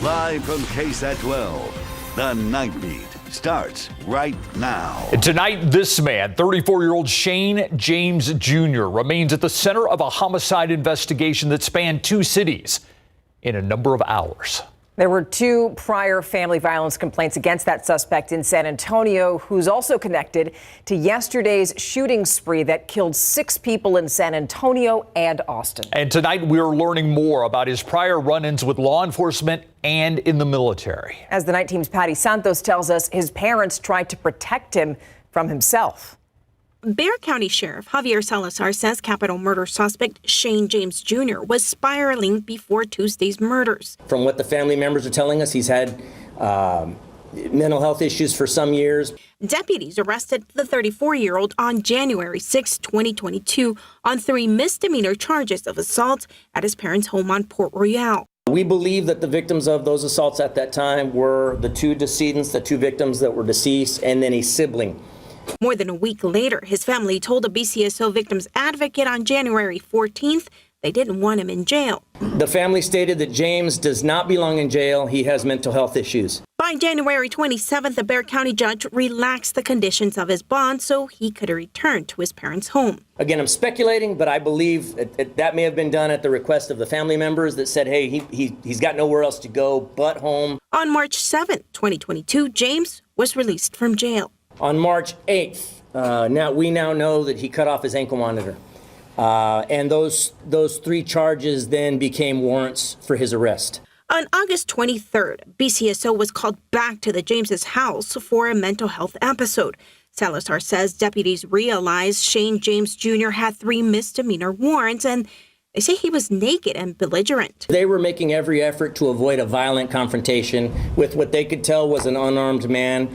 Live from KSAT 12, the Nightbeat starts right now. And tonight, this man, 34-year-old Shane James Jr., remains at the center of a homicide investigation that spanned 2 cities in a number of hours. There were 2 prior family violence complaints against that suspect in San Antonio, who's also connected to yesterday's shooting spree that killed 6 people in San Antonio and Austin. And tonight, we're learning more about his prior run-ins with law enforcement and in the military. As the Night Team's Patty Santos tells us, his parents tried to protect him from himself. Bexar County Sheriff Javier Salazar says capital murder suspect Shane James Jr. was spiraling before Tuesday's murders. From what the family members are telling us, he's had mental health issues for some years. Deputies arrested the 34-year-old on January 6, 2022 on 3 misdemeanor charges of assault at his parents' home on Port Royal. We believe that the victims of those assaults at that time were the 2 decedents, the 2 victims that were deceased, and then a sibling. More than a week later, his family told a BCSO victim's advocate on January 14th they didn't want him in jail. The family stated that James does not belong in jail. He has mental health issues. By January 27th, the Bexar County judge relaxed the conditions of his bond so he could return to his parents' home. Again, I'm speculating, but I believe that may have been done at the request of the family members that said, hey, he's got nowhere else to go but home. On March 7th, 2022, James was released from jail. On March 8th, we now know that he cut off his ankle monitor. And those 3 charges then became warrants for his arrest. On August 23rd, BCSO was called back to the James's house for a mental health episode. Salazar says deputies realized Shane James Jr. had 3 misdemeanor warrants, and they say he was naked and belligerent. They were making every effort to avoid a violent confrontation with what they could tell was an unarmed man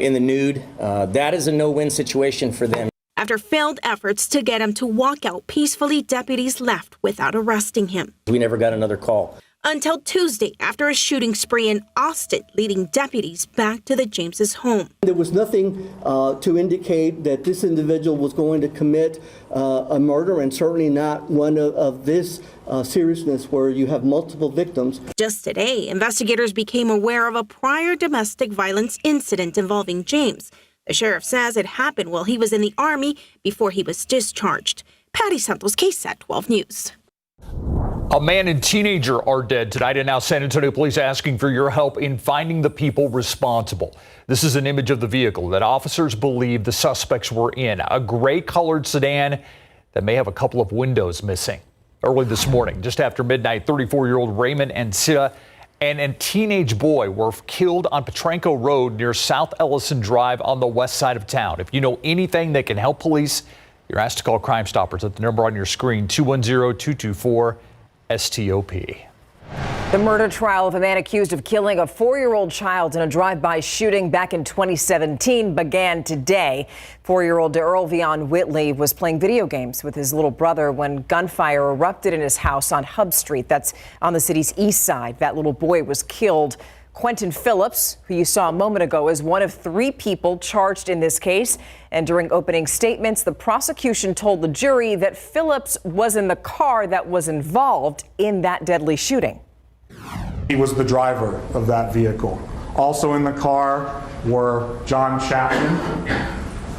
in the nude. That is a no-win situation for them. After failed efforts to get him to walk out peacefully, deputies left without arresting him. We never got another call. Until Tuesday, after a shooting spree in Austin, leading deputies back to the James's home. There was nothing to indicate that this individual was going to commit a murder, and certainly not one of this seriousness where you have multiple victims. Just today, investigators became aware of a prior domestic violence incident involving James. The sheriff says it happened while he was in the Army before he was discharged. Patty Santos, KSAT 12 News. A man and teenager are dead tonight, and now San Antonio police asking for your help in finding the people responsible. This is an image of the vehicle that officers believe the suspects were in, a gray-colored sedan that may have a couple of windows missing. Early this morning, just after midnight, 34-year-old Raymond and Sita and a teenage boy were killed on Petranco Road near South Ellison Drive on the west side of town. If you know anything that can help police, you're asked to call Crime Stoppers at the number on your screen, 210-224-STOP. The murder trial of a man accused of killing a 4-year-old child in a drive-by shooting back in 2017 began today. 4-year-old De'Earl Whitley was playing video games with his little brother when gunfire erupted in his house on Hub Street. That's on the city's east side. That little boy was killed. Quentin Phillips, who you saw a moment ago, is one of 3 people charged in this case. And during opening statements, the prosecution told the jury that Phillips was in the car that was involved in that deadly shooting. He was the driver of that vehicle. Also in the car were John Chapman,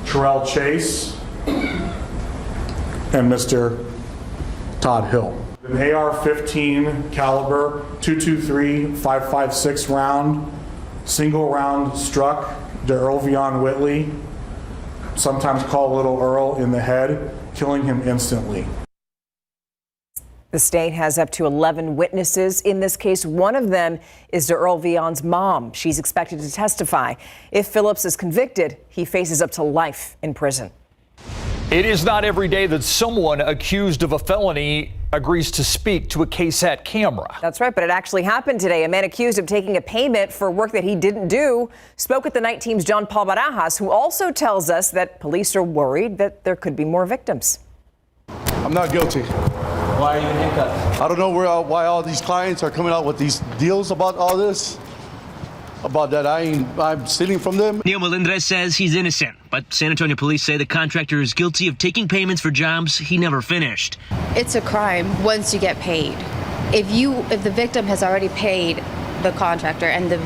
Terrell Chase, and Mr. Todd Hill. An AR-15 caliber 223-556 round, single round struck De'Earl Whitley, sometimes called Little Earl, in the head, killing him instantly. The state has up to 11 witnesses in this case. One of them is De'Earl's mom. She's expected to testify. If Phillips is convicted, he faces up to life in prison. It is not every day that someone accused of a felony agrees to speak to a KSAT camera. That's right, but it actually happened today. A man accused of taking a payment for work that he didn't do spoke with the Night Team's John Paul Barajas, who also tells us that police are worried that there could be more victims. I'm not guilty. Why are you in handcuffs? I don't know why all these clients are coming out with these deals about all this. About that, I'm stealing from them. Neil Melendrez says he's innocent, but San Antonio police say the contractor is guilty of taking payments for jobs he never finished. It's a crime once you get paid. If the victim has already paid the contractor and the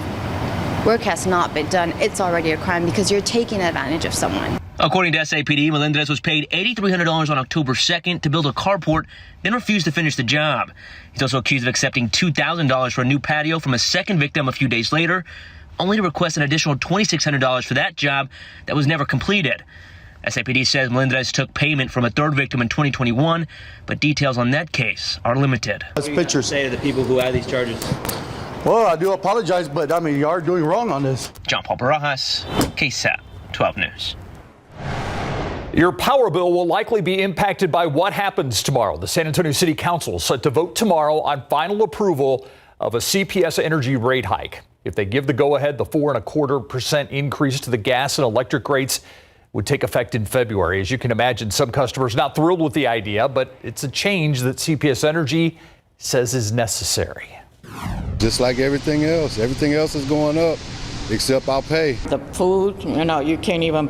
work has not been done, it's already a crime because you're taking advantage of someone. According to SAPD, Melendez was paid $8,300 on October 2nd to build a carport, then refused to finish the job. He's also accused of accepting $2,000 for a new patio from a second victim a few days later, only to request an additional $2,600 for that job that was never completed. SAPD says Melendez took payment from a third victim in 2021, but details on that case are limited. What do you have to say to the people who have these charges? Well, I do apologize, but I mean, you are doing wrong on this. John Paul Barajas, KSAT 12 News. Your power bill will likely be impacted by what happens tomorrow. The San Antonio City Council is set to vote tomorrow on final approval of a CPS energy rate hike. If they give the go-ahead, the 4.25% increase to the gas and electric rates would take effect in February. As you can imagine, some customers not thrilled with the idea, but it's a change that CPS Energy says is necessary. Just like everything else is going up, except our pay. The food, you can't even,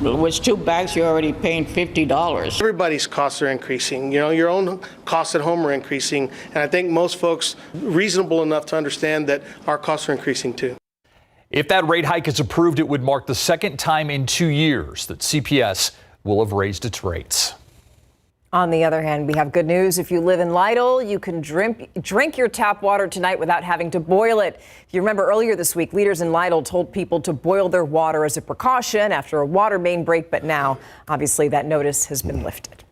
with 2 bags, you're already paying $50. Everybody's costs are increasing. Your own costs at home are increasing. And I think most folks reasonable enough to understand that our costs are increasing too. If that rate hike is approved, it would mark the second time in 2 years that CPS will have raised its rates. On the other hand, we have good news. If you live in Lytle, you can drink your tap water tonight without having to boil it. If you remember earlier this week, leaders in Lytle told people to boil their water as a precaution after a water main break. But now, obviously, that notice has been lifted.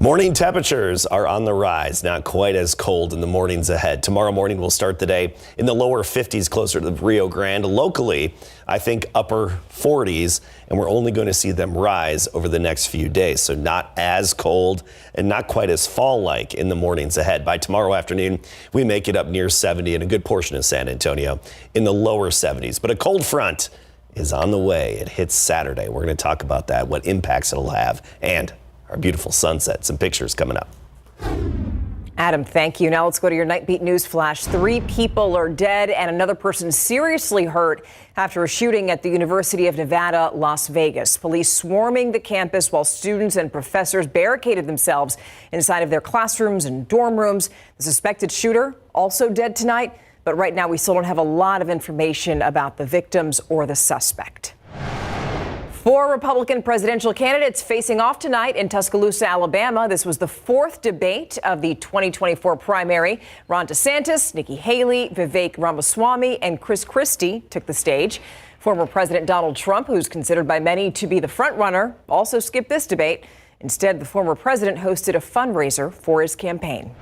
Morning temperatures are on the rise, not quite as cold in the mornings ahead. Tomorrow morning we'll start the day in the lower 50s closer to the Rio Grande. Locally, I think upper 40s, and we're only going to see them rise over the next few days. So not as cold and not quite as fall-like in the mornings ahead. By tomorrow afternoon, we make it up near 70 in a good portion of San Antonio in the lower 70s. But a cold front is on the way. It hits Saturday. We're going to talk about that, what impacts it'll have, and our beautiful sunset. Some pictures coming up. Adam, thank you. Now let's go to your Nightbeat News Flash. 3 people are dead and another person seriously hurt after a shooting at the University of Nevada, Las Vegas. Police swarming the campus while students and professors barricaded themselves inside of their classrooms and dorm rooms. The suspected shooter also dead tonight, but right now we still don't have a lot of information about the victims or the suspect. 4 Republican presidential candidates facing off tonight in Tuscaloosa, Alabama. This was the 4th debate of the 2024 primary. Ron DeSantis, Nikki Haley, Vivek Ramaswamy, and Chris Christie took the stage. Former President Donald Trump, who's considered by many to be the frontrunner, also skipped this debate. Instead, the former president hosted a fundraiser for his campaign.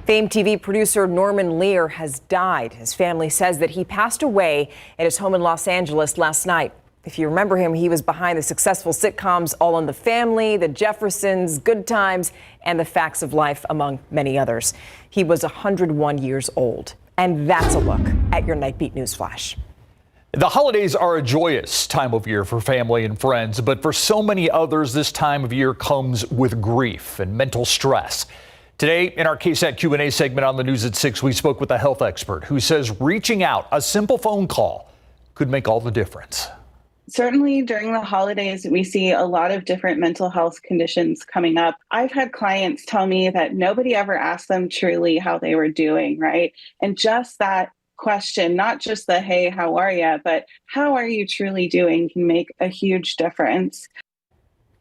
Famed TV producer Norman Lear has died. His family says that he passed away at his home in Los Angeles last night. If you remember him, he was behind the successful sitcoms All in the Family, The Jeffersons, Good Times, and The Facts of Life, among many others. He was 101 years old. And that's a look at your Nightbeat News Flash. The holidays are a joyous time of year for family and friends, but for so many others, this time of year comes with grief and mental stress. Today, in our KSAT Q&A segment on the News at 6, we spoke with a health expert who says reaching out, a simple phone call, could make all the difference. Certainly during the holidays, we see a lot of different mental health conditions coming up. I've had clients tell me that nobody ever asked them truly how they were doing, right? And just that question, not just the, hey, how are you, but how are you truly doing can make a huge difference.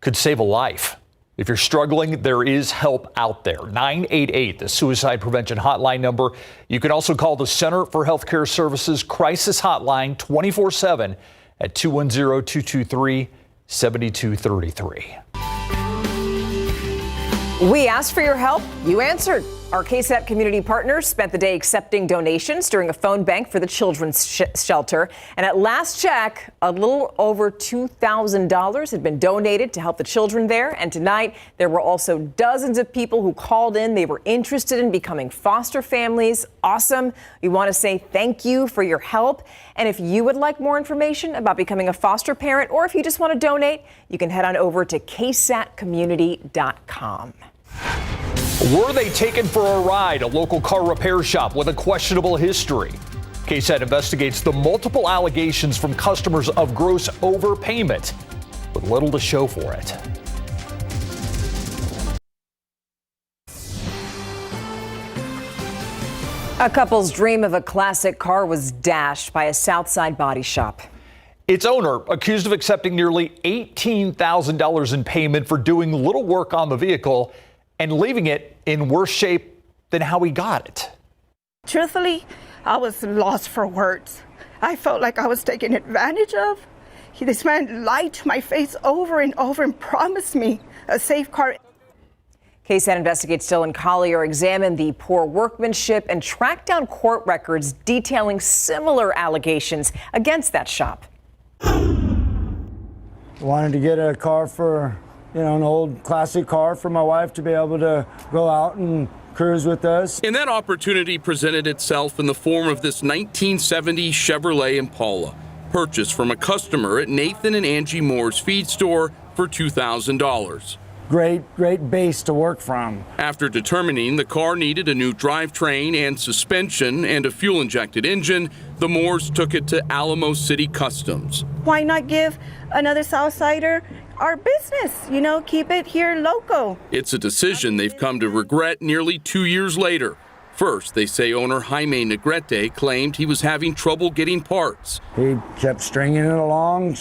Could save a life. If you're struggling, there is help out there. 988, the suicide prevention hotline number. You can also call the Center for Healthcare Services crisis hotline 24/7 at 210-223-7233. We asked for your help. You answered. Our KSAT community partners spent the day accepting donations during a phone bank for the children's shelter. And at last check, a little over $2,000 had been donated to help the children there. And tonight, there were also dozens of people who called in. They were interested in becoming foster families. Awesome. We want to say thank you for your help. And if you would like more information about becoming a foster parent, or if you just want to donate, you can head on over to ksatcommunity.com. Were they taken for a ride? A local car repair shop with a questionable history. KSAT investigates the multiple allegations from customers of gross overpayment, with little to show for it. A couple's dream of a classic car was dashed by a Southside body shop. Its owner accused of accepting nearly $18,000 in payment for doing little work on the vehicle and leaving it in worse shape than how he got it. Truthfully, I was lost for words. I felt like I was taken advantage of. This man lied to my face over and over and promised me a safe car. KSAT investigates Dylan Collier examined the poor workmanship and tracked down court records detailing similar allegations against that shop. Wanted to get a car for, an old classic car for my wife to be able to go out and cruise with us. And that opportunity presented itself in the form of this 1970 Chevrolet Impala, purchased from a customer at Nathan and Angie Moore's feed store for $2,000. Great base to work from. After determining the car needed a new drivetrain and suspension and a fuel-injected engine, the Moores took it to Alamo City Customs. Why not give another Southsider our business? Keep it here local. It's a decision they've come to regret nearly 2 years later. First, they say owner Jaime Negrete claimed he was having trouble getting parts. He kept stringing along.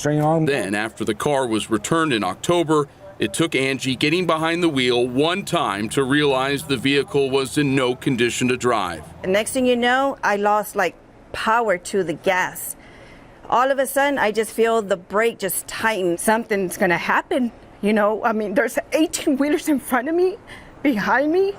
Then, after the car was returned in October, it took Angie getting behind the wheel one time to realize the vehicle was in no condition to drive. Next thing you know, I lost power to the gas. All of a sudden, I just feel the brake just tighten. Something's gonna happen. There's 18 wheelers in front of me, behind me,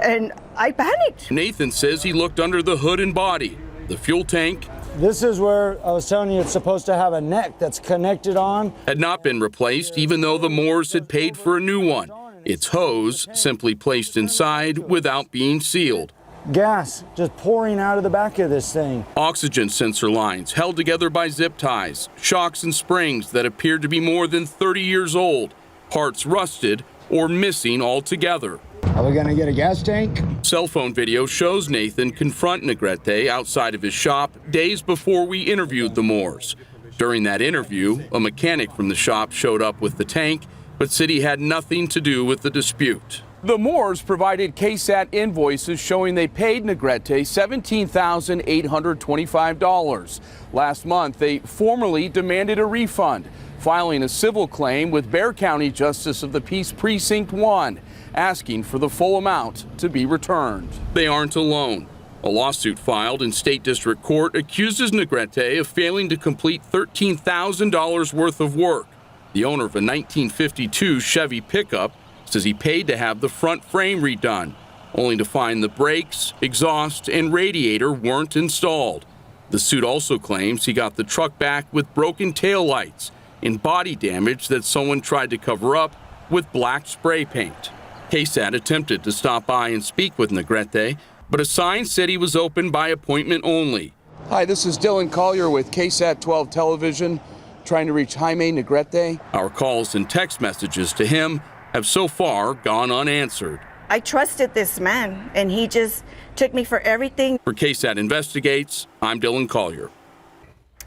and I panicked. Nathan says he looked under the hood and body, the fuel tank. This is where I was telling you it's supposed to have a neck that's connected on. Had not been replaced, even though the Moores had paid for a new one. Its hose simply placed inside without being sealed. Gas just pouring out of the back of this thing. Oxygen sensor lines held together by zip ties, shocks and springs that appeared to be more than 30 years old, parts rusted or missing altogether. Are we gonna get a gas tank? Cell phone video shows Nathan confront Negrete outside of his shop days before we interviewed the Moores. During that interview, a mechanic from the shop showed up with the tank, but said he had nothing to do with the dispute. The Moores provided KSAT invoices showing they paid Negrete $17,825. Last month, they formally demanded a refund, filing a civil claim with Bexar County Justice of the Peace Precinct 1, asking for the full amount to be returned. They aren't alone. A lawsuit filed in State District Court accuses Negrete of failing to complete $13,000 worth of work. The owner of a 1952 Chevy pickup says he paid to have the front frame redone, only to find the brakes, exhaust, and radiator weren't installed. The suit also claims he got the truck back with broken taillights and body damage that someone tried to cover up with black spray paint. KSAT attempted to stop by and speak with Negrete, but a sign said he was open by appointment only. Hi, this is Dylan Collier with KSAT 12 Television, trying to reach Jaime Negrete. Our calls and text messages to him have so far gone unanswered. I trusted this man, and he just took me for everything. For KSAT Investigates, I'm Dylan Collier.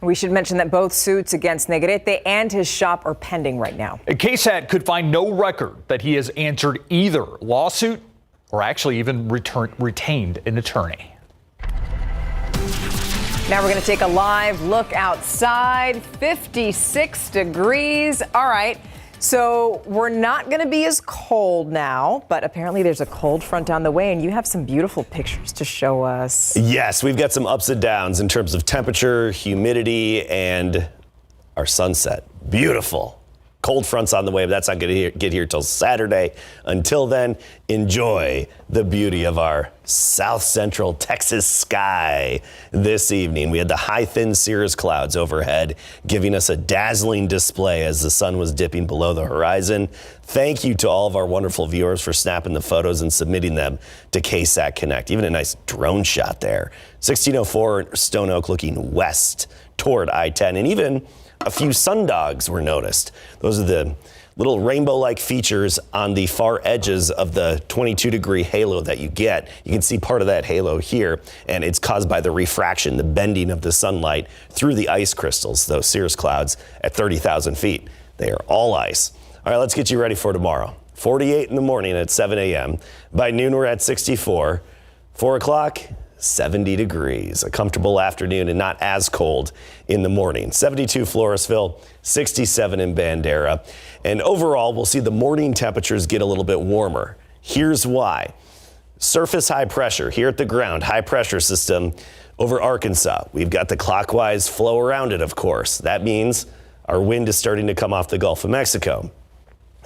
We should mention that both suits against Negrete and his shop are pending right now. KSAT could find no record that he has answered either lawsuit or actually even retained an attorney. Now we're going to take a live look outside. 56 degrees. All right. So we're not going to be as cold now, but apparently there's a cold front on the way, and you have some beautiful pictures to show us. Yes, we've got some ups and downs in terms of temperature, humidity, and our sunset. Beautiful. Cold front's on the way, but that's not going to get here till Saturday. Until then, enjoy the beauty of our south central Texas sky this evening. We had the high, thin cirrus clouds overhead, giving us a dazzling display as the sun was dipping below the horizon. Thank you to all of our wonderful viewers for snapping the photos and submitting them to KSAT Connect. Even a nice drone shot there. 1604 Stone Oak looking west toward I-10, and even a few sundogs were noticed. Those are the little rainbow-like features on the far edges of the 22-degree halo that you get. You can see part of that halo here, and it's caused by the refraction, the bending of the sunlight through the ice crystals, those cirrus clouds at 30,000 feet. They are all ice. All right, let's get you ready for tomorrow. 48 in the morning at 7 a.m. By noon, we're at 64. 4 o'clock, 70 degrees. A comfortable afternoon and not as cold in the morning. 72 Floresville, 67 in Bandera. And overall, we'll see the morning temperatures get a little bit warmer. Here's why. Surface high pressure here at the ground, high pressure system over Arkansas. We've got the clockwise flow around it, of course. That means our wind is starting to come off the Gulf of Mexico.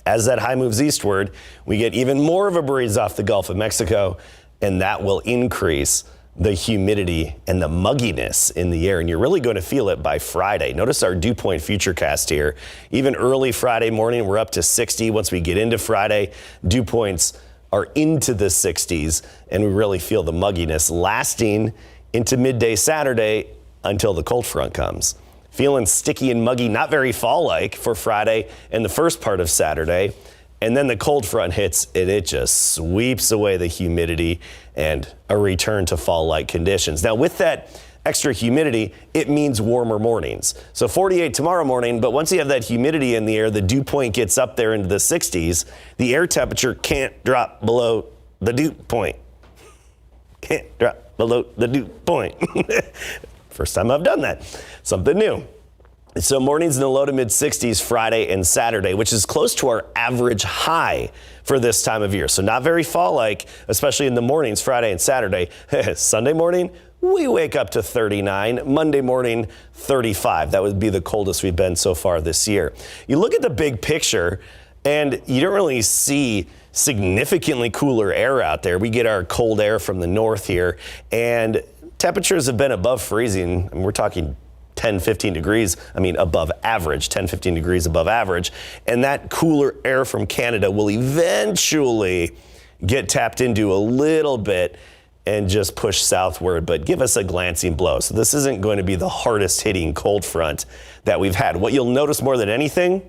As that high moves eastward, we get even more of a breeze off the Gulf of Mexico, and that will increase the humidity and the mugginess in the air, and you're really going to feel it by Friday. Notice our dew point futurecast here. Even early Friday morning, we're up to 60. Once we get into Friday, dew points are into the 60s, and we really feel the mugginess lasting into midday Saturday until the cold front comes. Feeling sticky and muggy, not very fall-like for Friday and the first part of Saturday. And then the cold front hits and it just sweeps away the humidity and a return to fall-like conditions. Now with that extra humidity, it means warmer mornings. So 48 tomorrow morning, but once you have that humidity in the air, the dew point gets up there into the 60s. The air temperature can't drop below the dew point. Can't drop below the dew point. First time I've done that. Something new. So mornings in the low to mid 60s Friday and Saturday, which is close to our average high for this time of year. So not very fall-like, especially in the mornings, Friday and Saturday. Sunday morning, we wake up to 39. Monday morning, 35. That would be the coldest we've been so far this year. You look at the big picture and you don't really see significantly cooler air out there. We get our cold air from the north here, and temperatures have been above freezing. I mean, we're talking 10, 15 degrees, above average, 10, 15 degrees above average. And that cooler air from Canada will eventually get tapped into a little bit and just push southward, but give us a glancing blow. So this isn't going to be the hardest hitting cold front that we've had. What you'll notice more than anything,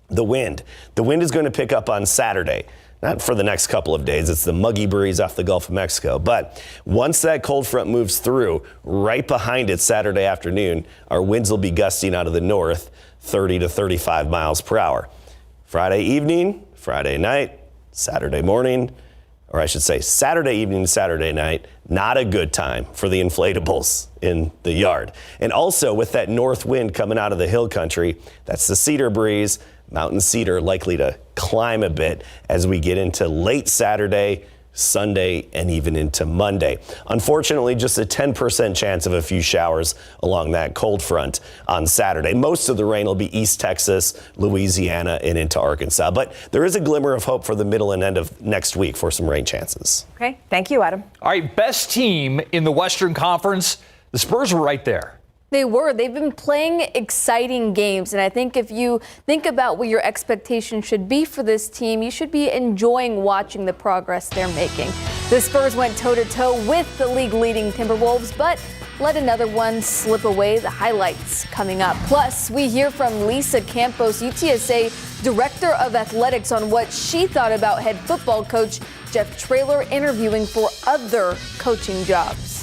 the wind. The wind is going to pick up on Saturday. Not for the next couple of days. It's the muggy breeze off the Gulf of Mexico. But once that cold front moves through, right behind it Saturday afternoon, our winds will be gusting out of the north 30 to 35 miles per hour. Friday evening, Friday night, Saturday morning, or I should say Saturday evening, Saturday night, not a good time for the inflatables in the yard. And also with that north wind coming out of the hill country, that's the cedar breeze. Mountain cedar likely to climb a bit as we get into late Saturday, Sunday, and even into Monday. Unfortunately, just a 10% chance of a few showers along that cold front on Saturday. Most of the rain will be East Texas, Louisiana, and into Arkansas. But there is a glimmer of hope for the middle and end of next week for some rain chances. Okay, thank you, Adam. All right, best team in the Western Conference. The Spurs were right there. They were. They've been playing exciting games. And I think if you think about what your expectation should be for this team, you should be enjoying watching the progress they're making. The Spurs went toe-to-toe with the league-leading Timberwolves, but let another one slip away. The highlights coming up. Plus, we hear from Lisa Campos, UTSA Director of Athletics, on what she thought about head football coach Jeff Traylor interviewing for other coaching jobs.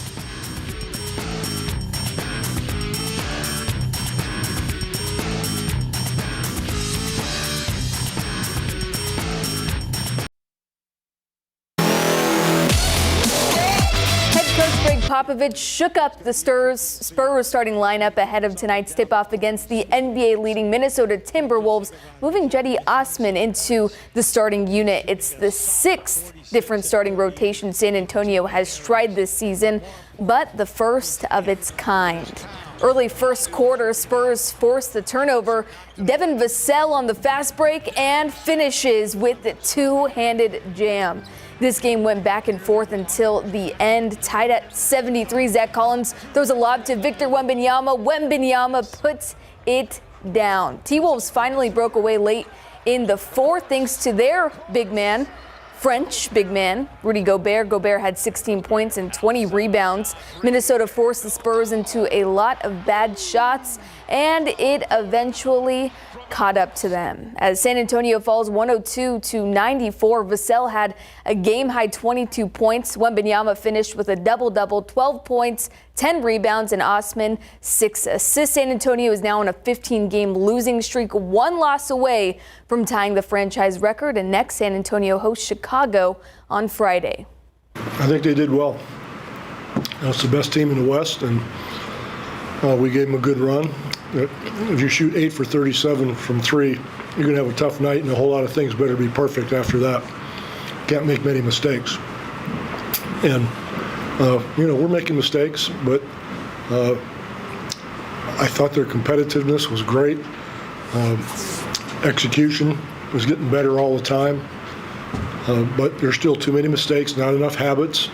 Popovich shook up the Spurs starting lineup ahead of tonight's tip-off against the NBA-leading Minnesota Timberwolves, moving Cedi Osman into the starting unit. It's the sixth different starting rotation San Antonio has tried this season, but the first of its kind. Early first quarter, Spurs forced the turnover. Devin Vassell on the fast break and finishes with the two-handed jam. This game went back and forth until the end, tied at 73. Zach Collins throws a lob to Victor Wembanyama. Wembanyama puts it down. T-Wolves finally broke away late in the fourth thanks to their big man, French big man, Rudy Gobert. Gobert had 16 points and 20 rebounds. Minnesota forced the Spurs into a lot of bad shots, and it eventually caught up to them. As San Antonio falls 102-94, Vassell had a game-high 22 points. Wembanyama finished with a double-double, 12 points, 10 rebounds, and Osman 6 assists. San Antonio is now on a 15-game losing streak, one loss away from tying the franchise record, and next San Antonio hosts Chicago on Friday. I think they did well. It's the best team in the West, and we gave them a good run. If you shoot 8 for 37 from 3, you're going to have a tough night, and a whole lot of things better be perfect after that. Can't make many mistakes. And, we're making mistakes, but I thought their competitiveness was great. Execution was getting better all the time. But there's still too many mistakes, not enough habits.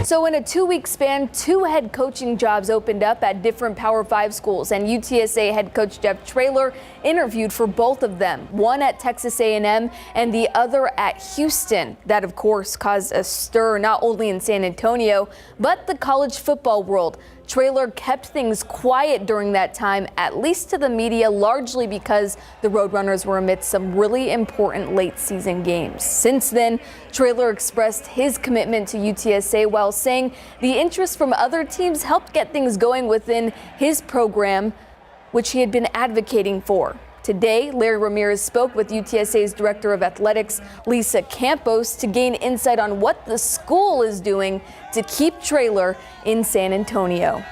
So in a 2-week span, 2 head coaching jobs opened up at different Power 5 schools, and UTSA head coach Jeff Traylor interviewed for both of them, one at Texas A&M and the other at Houston. That, of course, caused a stir not only in San Antonio, but the college football world. Traylor kept things quiet during that time, at least to the media, largely because the Roadrunners were amidst some really important late season games. Since then, Traylor expressed his commitment to UTSA while saying the interest from other teams helped get things going within his program, which he had been advocating for. Today, Larry Ramirez spoke with UTSA's Director of Athletics, Lisa Campos, to gain insight on what the school is doing to keep Traylor in San Antonio.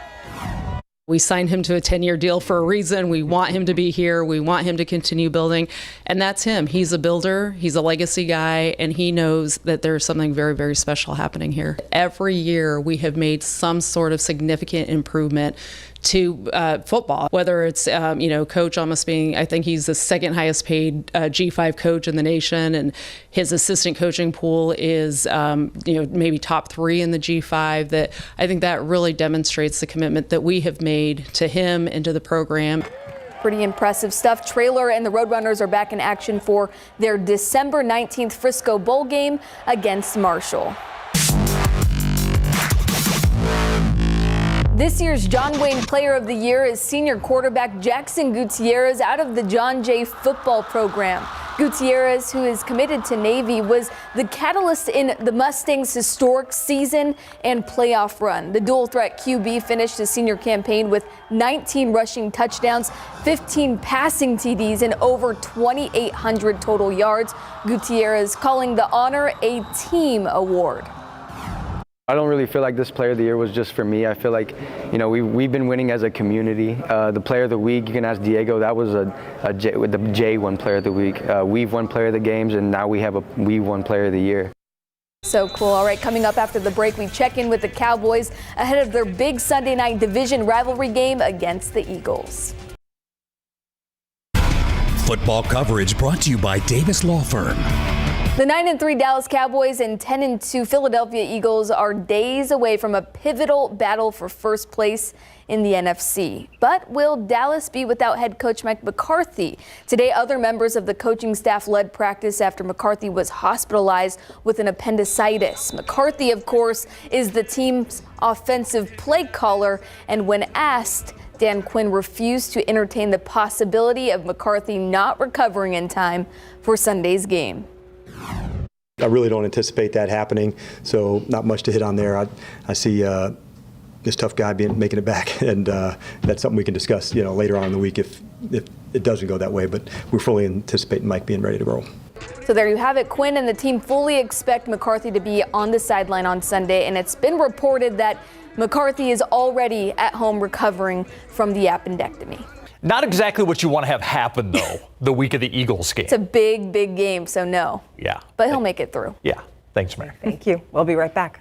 We signed him to a 10-year deal for a reason. We want him to be here. We want him to continue building. And that's him. He's a builder. He's a legacy guy. And he knows that there's something very, very special happening here. Every year we have made some sort of significant improvement to football, whether it's, Coach almost being, I think he's the second highest paid G5 coach in the nation. And his assistant coaching pool is, maybe top 3 in the G5. That I think that really demonstrates the commitment that we have made to him and to the program. Pretty impressive stuff. Traylor and the Roadrunners are back in action for their December 19th Frisco Bowl game against Marshall. This year's John Wayne Player of the Year is senior quarterback Jackson Gutierrez out of the John Jay football program. Gutierrez, who is committed to Navy, was the catalyst in the Mustangs' historic season and playoff run. The dual-threat QB finished his senior campaign with 19 rushing touchdowns, 15 passing TDs, and over 2,800 total yards. Gutierrez calling the honor a team award. I don't really feel like this Player of the Year was just for me. I feel like, we've been winning as a community. The Player of the Week, you can ask Diego, that was the J won Player of the Week. We've won Player of the Games, and now we won Player of the Year. So cool. All right, coming up after the break, we check in with the Cowboys ahead of their big Sunday night division rivalry game against the Eagles. Football coverage brought to you by Davis Law Firm. The 9-3 Dallas Cowboys and 10-2 Philadelphia Eagles are days away from a pivotal battle for first place in the NFC. But will Dallas be without head coach Mike McCarthy? Today, other members of the coaching staff led practice after McCarthy was hospitalized with an appendicitis. McCarthy, of course, is the team's offensive play caller, and when asked, Dan Quinn refused to entertain the possibility of McCarthy not recovering in time for Sunday's game. I really don't anticipate that happening, so not much to hit on there. I see this tough guy making it back, and that's something we can discuss, later on in the week if it doesn't go that way. But we're fully anticipating Mike being ready to roll. So there you have it. Quinn and the team fully expect McCarthy to be on the sideline on Sunday, and it's been reported that McCarthy is already at home recovering from the appendectomy. Not exactly what you want to have happen, though, the week of the Eagles game. It's a big, big game, so no. Yeah. But he'll make it through. Yeah. Thanks, Mary. Thank you. We'll be right back.